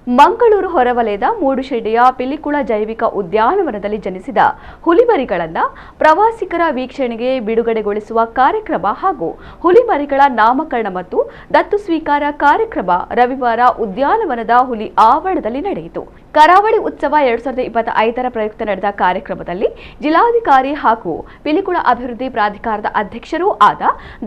ಮಂಗಳೂರು ಹೊರವಲಯದ ಮೂಡುಶೆಡ್ಡಿಯ ಪಿಲಿಕುಳ ಜೈವಿಕ ಉದ್ಯಾನವನದಲ್ಲಿ ಜನಿಸಿದ ಹುಲಿಮರಿಗಳನ್ನು ಪ್ರವಾಸಿಗರ ವೀಕ್ಷಣೆಗೆ ಬಿಡುಗಡೆಗೊಳಿಸುವ ಕಾರ್ಯಕ್ರಮ ಹಾಗೂ ಹುಲಿಮರಿಗಳ ನಾಮಕರಣ ಮತ್ತು ದತ್ತು ಸ್ವೀಕಾರ ಕಾರ್ಯಕ್ರಮ ರವಿವಾರ ಉದ್ಯಾನವನದ ಹುಲಿ ಆವರಣದಲ್ಲಿ ನಡೆಯಿತು. ಕರಾವಳಿ ಉತ್ಸವ 2025ರ ಪ್ರಯುಕ್ತ ನಡೆದ ಕಾರ್ಯಕ್ರಮದಲ್ಲಿ ಜಿಲ್ಲಾಧಿಕಾರಿ ಹಾಗೂ ಪಿಲಿಕುಳ ಅಭಿವೃದ್ಧಿ ಪ್ರಾಧಿಕಾರದ ಅಧ್ಯಕ್ಷರೂ ಆದ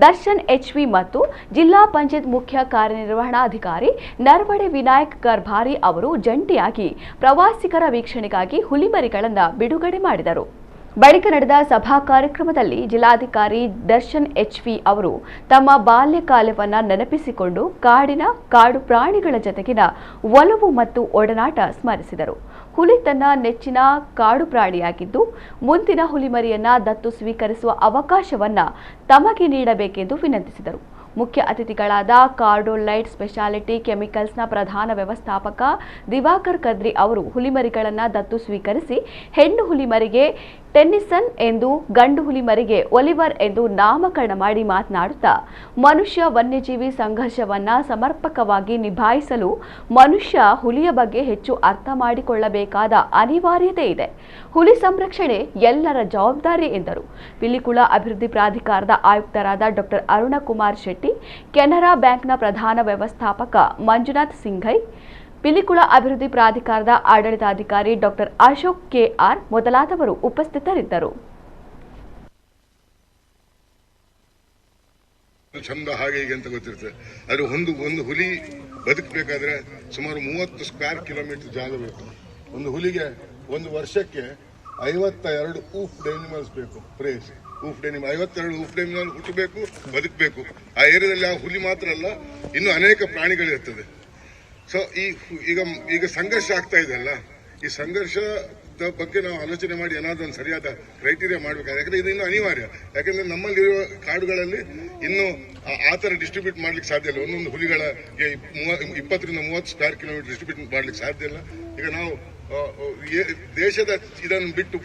ದರ್ಶನ್ ಎಚ್ವಿ ಮತ್ತು ಜಿಲ್ಲಾ ಪಂಚಾಯತ್ ಮುಖ್ಯ ಕಾರ್ಯನಿರ್ವಹಣಾಧಿಕಾರಿ ನರ್ವಡೆ ವಿನಾಯಕ್ ಗರ್ಭಾರಿ ಅವರು ಜಂಟಿಯಾಗಿ ಪ್ರವಾಸಿಗರ ವೀಕ್ಷಣೆಗಾಗಿ ಹುಲಿಮರಿಗಳನ್ನು ಬಿಡುಗಡೆ ಮಾಡಿದರು. ಬಳಿಕ ನಡೆದ ಸಭಾ ಕಾರ್ಯಕ್ರಮದಲ್ಲಿ ಜಿಲ್ಲಾಧಿಕಾರಿ ದರ್ಶನ್ ಎಚ್ವಿ ಅವರು ತಮ್ಮ ಬಾಲ್ಯಕಾಲವನ್ನು ನೆನಪಿಸಿಕೊಂಡು ಕಾಡು ಪ್ರಾಣಿಗಳ ಜೊತೆಗಿನ ಒಲವು ಮತ್ತು ಒಡನಾಟ ಸ್ಮರಿಸಿದರು. ಹುಲಿ ತನ್ನ ನೆಚ್ಚಿನ ಕಾಡು ಪ್ರಾಣಿಯಾಗಿದ್ದು ಮುಂದಿನ ಹುಲಿಮರಿಯನ್ನ ದತ್ತು ಸ್ವೀಕರಿಸುವ ಅವಕಾಶವನ್ನ ತಮಗೆ ನೀಡಬೇಕೆಂದು ವಿನಂತಿಸಿದರು. ಮುಖ್ಯ ಅತಿಥಿಗಳಾದ ಕಾರ್ಡೋಲೈಟ್ ಸ್ಪೆಷಾಲಿಟಿ ಕೆಮಿಕಲ್ಸ್ನ ಪ್ರಧಾನ ವ್ಯವಸ್ಥಾಪಕ ದಿವಾಕರ್ ಕದ್ರಿ ಅವರು ಹುಲಿಮರಿಗಳನ್ನು ದತ್ತು ಸ್ವೀಕರಿಸಿ ಹೆಣ್ಣು ಹುಲಿಮರಿಗೆ ಟೆನ್ನಿಸನ್ ಎಂದು ಗಂಡು ಹುಲಿಮರಿಗೆ ಒಲಿವರ್ ಎಂದು ನಾಮಕರಣ ಮಾಡಿ ಮಾತನಾಡುತ್ತಾ ಮನುಷ್ಯ ವನ್ಯಜೀವಿ ಸಂಘರ್ಷವನ್ನ ಸಮರ್ಪಕವಾಗಿ ನಿಭಾಯಿಸಲು ಮನುಷ್ಯ ಹುಲಿಯ ಬಗ್ಗೆ ಹೆಚ್ಚು ಅರ್ಥ ಮಾಡಿಕೊಳ್ಳಬೇಕಾದ ಅನಿವಾರ್ಯತೆ ಇದೆ. ಹುಲಿ ಸಂರಕ್ಷಣೆ ಎಲ್ಲರ ಜವಾಬ್ದಾರಿ ಎಂದರು. ಪಿಲಿಕುಳ ಅಭಿವೃದ್ಧಿ ಪ್ರಾಧಿಕಾರದ ಆಯುಕ್ತರಾದ ಡಾಕ್ಟರ್ ಅರುಣಕುಮಾರ್ ಶೆಟ್ಟಿ, ಕೆನರಾ ಬ್ಯಾಂಕ್ನ ಪ್ರಧಾನ ವ್ಯವಸ್ಥಾಪಕ ಮಂಜುನಾಥ್ ಸಿಂಘೈ, ಪಿಲಿಕುಳ ಅಭಿವೃದ್ಧಿ ಪ್ರಾಧಿಕಾರದ ಆಡಳಿತಾಧಿಕಾರಿ ಡಾಕ್ಟರ್ ಅಶೋಕ್ ಕೆಆರ್ ಮೊದಲಾದವರು ಉಪಸ್ಥಿತರಿದ್ದರು. ಚಂದ ಹಾಗೆ ಹೀಗೆ ಅಂತ ಗೊತ್ತಿರ್ತದೆ. ಅದು ಒಂದು ಹುಲಿ ಬದುಕಬೇಕಾದ್ರೆ ಸುಮಾರು 30 ಸ್ಕ್ವೇರ್ ಕಿಲೋಮೀಟರ್ ಜಾಗ ಬೇಕು. ಒಂದು ಹುಲಿಗೆ ಒಂದು ವರ್ಷಕ್ಕೆ 52 ಊಫ್ಡ್ ಅನಿಮಲ್ಸ್ ಬೇಕು. ಪ್ರೇಸ್ ಊಫ್ಡ್ ಅನಿಮಲ್ 52 ಊಫ್ಡ್ ಅನಿಮಲ್ ಹುಟ್ಟಬೇಕು, ಬದುಕಬೇಕು. ಆ ಏರಿಯಾದಲ್ಲಿ ಆ ಹುಲಿ ಮಾತ್ರ ಅಲ್ಲ, ಇನ್ನೂ ಅನೇಕ ಪ್ರಾಣಿಗಳಿರ್ತದೆ. ಸೊ ಈಗ ಸಂಘರ್ಷ ಆಗ್ತಾ ಇದೆ ಅಲ್ಲ, ಈ ಸಂಘರ್ಷದ ಬಗ್ಗೆ ನಾವು ಆಲೋಚನೆ ಮಾಡಿ ಏನಾದರೂ ಒಂದು ಸರಿಯಾದ ಕ್ರೈಟೀರಿಯಾ ಮಾಡಬೇಕಾದ್ರೆ, ಯಾಕಂದ್ರೆ ಇದು ಇನ್ನೂ ಅನಿವಾರ್ಯ. ಯಾಕಂದ್ರೆ ನಮ್ಮಲ್ಲಿರುವ ಕಾಡುಗಳಲ್ಲಿ ಇನ್ನೂ ಆ ಥರ ಡಿಸ್ಟ್ರಿಬ್ಯೂಟ್ ಮಾಡ್ಲಿಕ್ಕೆ ಸಾಧ್ಯ ಇಲ್ಲ. ಒಂದೊಂದು ಹುಲಿಗಳಿಗೆ 20 ರಿಂದ 30 ಸ್ಕ್ವೇರ್ ಕಿಲೋಮೀಟರ್ ಡಿಸ್ಟ್ರಿಬ್ಯೂಟ್ ಮಾಡ್ಲಿಕ್ಕೆ ಸಾಧ್ಯ ಇಲ್ಲ. ಈಗ ನಾವು ದೇಶದ ಇದನ್ನು ಬಿಟ್ಟು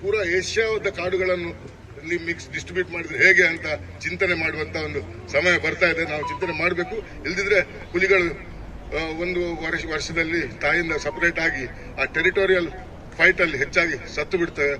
ಪೂರಾ ಏಷ್ಯಾದ ಕಾಡುಗಳನ್ನು ಡಿಸ್ಟ್ರಿಬ್ಯೂಟ್ ಮಾಡಿದ್ರೆ ಹೇಗೆ ಅಂತ ಚಿಂತನೆ ಮಾಡುವಂತ ಒಂದು ಸಮಯ ಬರ್ತಾ ಇದೆ. ನಾವು ಚಿಂತನೆ ಮಾಡಬೇಕು. ಇಲ್ದಿದ್ರೆ ಹುಲಿಗಳು ಒಂದು ವರ್ಷದಲ್ಲಿ ತಾಯಿಯಿಂದ ಸಪರೇಟ್ ಆಗಿ ಆ ಟೆರಿಟೋರಿಯಲ್ ಫೈಟ್ ಅಲ್ಲಿ ಹೆಚ್ಚಾಗಿ ಸತ್ತು ಬಿಡ್ತವೆ.